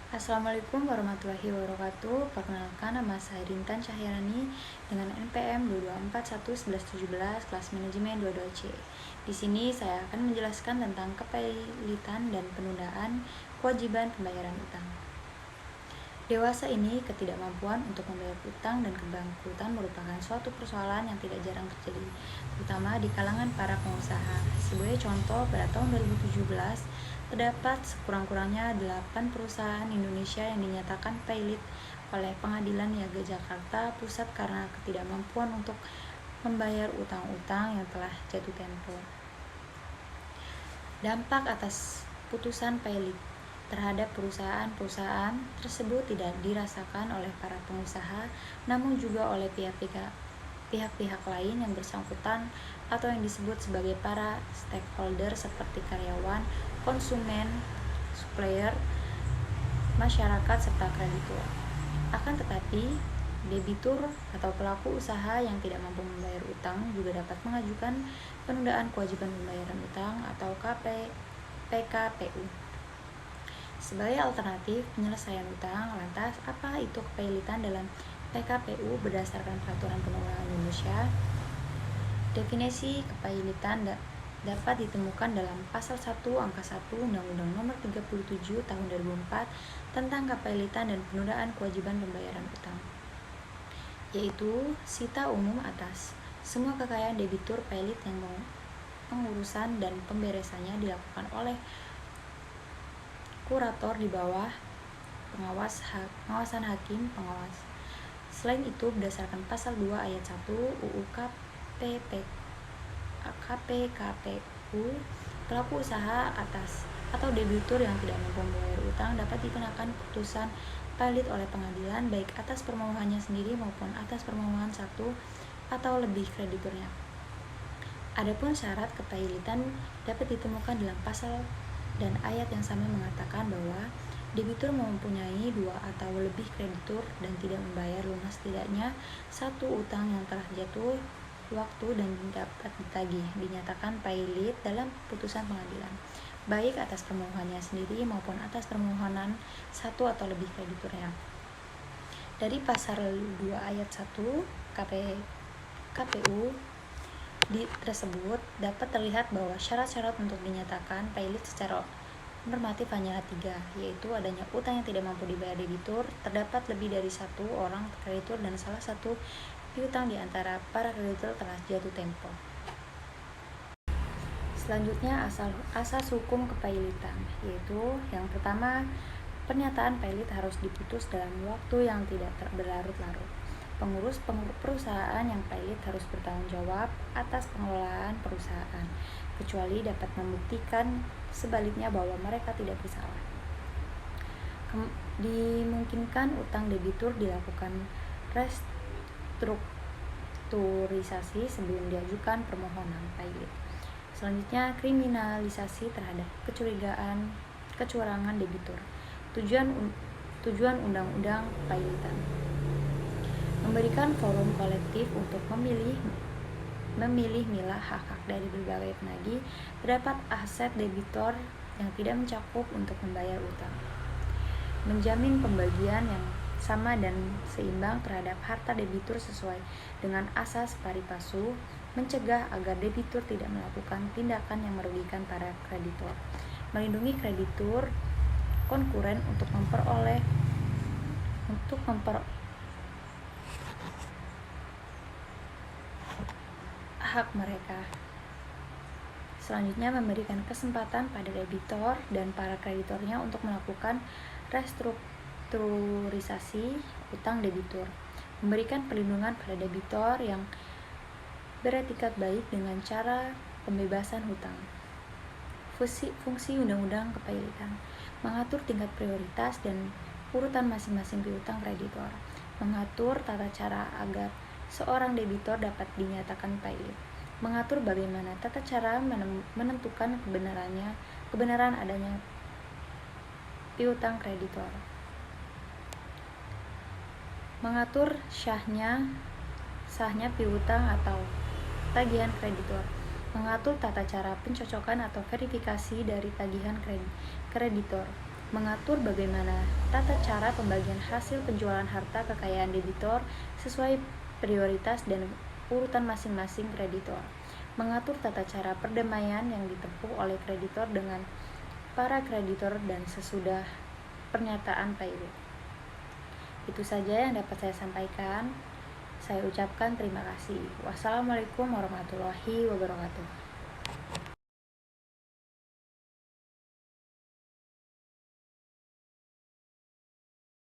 Assalamualaikum warahmatullahi wabarakatuh. Perkenalkan, nama saya Rintan Cahyani dengan NPM 2241117 kelas manajemen 22C. Di sini saya akan menjelaskan tentang kepelitan dan penundaan kewajiban pembayaran utang. Dewasa ini, ketidakmampuan untuk membayar utang dan kebangkrutan merupakan suatu persoalan yang tidak jarang terjadi, terutama di kalangan para pengusaha. Sebagai contoh, pada tahun 2017, terdapat sekurang-kurangnya 8 perusahaan Indonesia yang dinyatakan pailit oleh Pengadilan Niaga Jakarta Pusat karena ketidakmampuan untuk membayar utang-utang yang telah jatuh tempo. Dampak atas putusan pailit terhadap perusahaan-perusahaan tersebut tidak dirasakan oleh para pengusaha, namun juga oleh pihak-pihak lain yang bersangkutan atau yang disebut sebagai para stakeholder seperti karyawan, konsumen, supplier, masyarakat, serta kreditur. Akan tetapi, debitur atau pelaku usaha yang tidak mampu membayar utang juga dapat mengajukan penundaan kewajiban pembayaran utang atau PKPU. Sebagai alternatif penyelesaian utang, lantas apa itu kepailitan dalam PKPU berdasarkan Peraturan Perundang-Undangan Indonesia? Definisi kepailitan dapat ditemukan dalam Pasal 1 Angka 1 Undang-Undang Nomor 37 Tahun 2004 tentang kepailitan dan penundaan kewajiban pembayaran utang, yaitu sita umum atas semua kekayaan debitur pailit yang pengurusan dan pemberesannya dilakukan oleh kurator di bawah pengawasan hakim pengawas. Selain itu, berdasarkan Pasal 2 Ayat 1 UU KPKPU, pelaku usaha atas atau debitur yang tidak mampu membayar utang dapat dikenakan putusan pailit oleh pengadilan baik atas permohonannya sendiri maupun atas permohonan satu atau lebih krediturnya. Adapun syarat kepailitan dapat ditemukan dalam pasal dan ayat yang sama mengatakan bahwa debitur mempunyai dua atau lebih kreditur dan tidak membayar lunas setidaknya satu utang yang telah jatuh waktu dan dapat ditagih, dinyatakan pailit dalam putusan pengadilan, baik atas permohonannya sendiri maupun atas permohonan satu atau lebih krediturnya. Dari pasal 2 ayat 1 KPU tersebut dapat terlihat bahwa syarat-syarat untuk dinyatakan pailit secara normatif hanyalah 3, yaitu adanya utang yang tidak mampu dibayar debitur, terdapat lebih dari satu orang kreditur, dan salah satu piutang di antara para kreditur telah jatuh tempo. Selanjutnya, asas hukum kepailitan, yaitu yang pertama, pernyataan pailit harus diputus dalam waktu yang tidak berlarut-larut. Pengurus perusahaan yang pailit harus bertanggung jawab atas pengelolaan perusahaan, kecuali dapat membuktikan sebaliknya bahwa mereka tidak bersalah. Dimungkinkan utang debitur dilakukan restrukturisasi sebelum diajukan permohonan pailit. Selanjutnya, kriminalisasi terhadap kecurangan debitur. Tujuan undang-undang kepailitan memberikan forum kolektif untuk memilih milah hak-hak dari berbagai penagih terdapat aset debitor yang tidak mencakup untuk membayar utang, menjamin pembagian yang sama dan seimbang terhadap harta debitur sesuai dengan asas pari passu, mencegah agar debitur tidak melakukan tindakan yang merugikan para kreditor, melindungi kreditur konkuren untuk memperoleh hak mereka. Selanjutnya, memberikan kesempatan pada debitor dan para kreditornya untuk melakukan restrukturisasi utang debitur, memberikan perlindungan pada debitor yang beretikat baik dengan cara pembebasan hutang. Fungsi undang-undang kepailitan mengatur tingkat prioritas dan urutan masing-masing piutang kreditor, mengatur tata cara agar seorang debitor dapat dinyatakan pailit, mengatur bagaimana tata cara menentukan kebenaran adanya piutang kreditor, mengatur sahnya piutang atau tagihan kreditor, mengatur tata cara pencocokan atau verifikasi dari tagihan kreditor, mengatur bagaimana tata cara pembagian hasil penjualan harta kekayaan debitor sesuai prioritas dan urutan masing-masing kreditor, mengatur tata cara perdamaian yang ditempuh oleh kreditor dengan para kreditor dan sesudah pernyataan payment. Itu saja yang dapat saya sampaikan. Saya ucapkan terima kasih. Wassalamualaikum warahmatullahi wabarakatuh.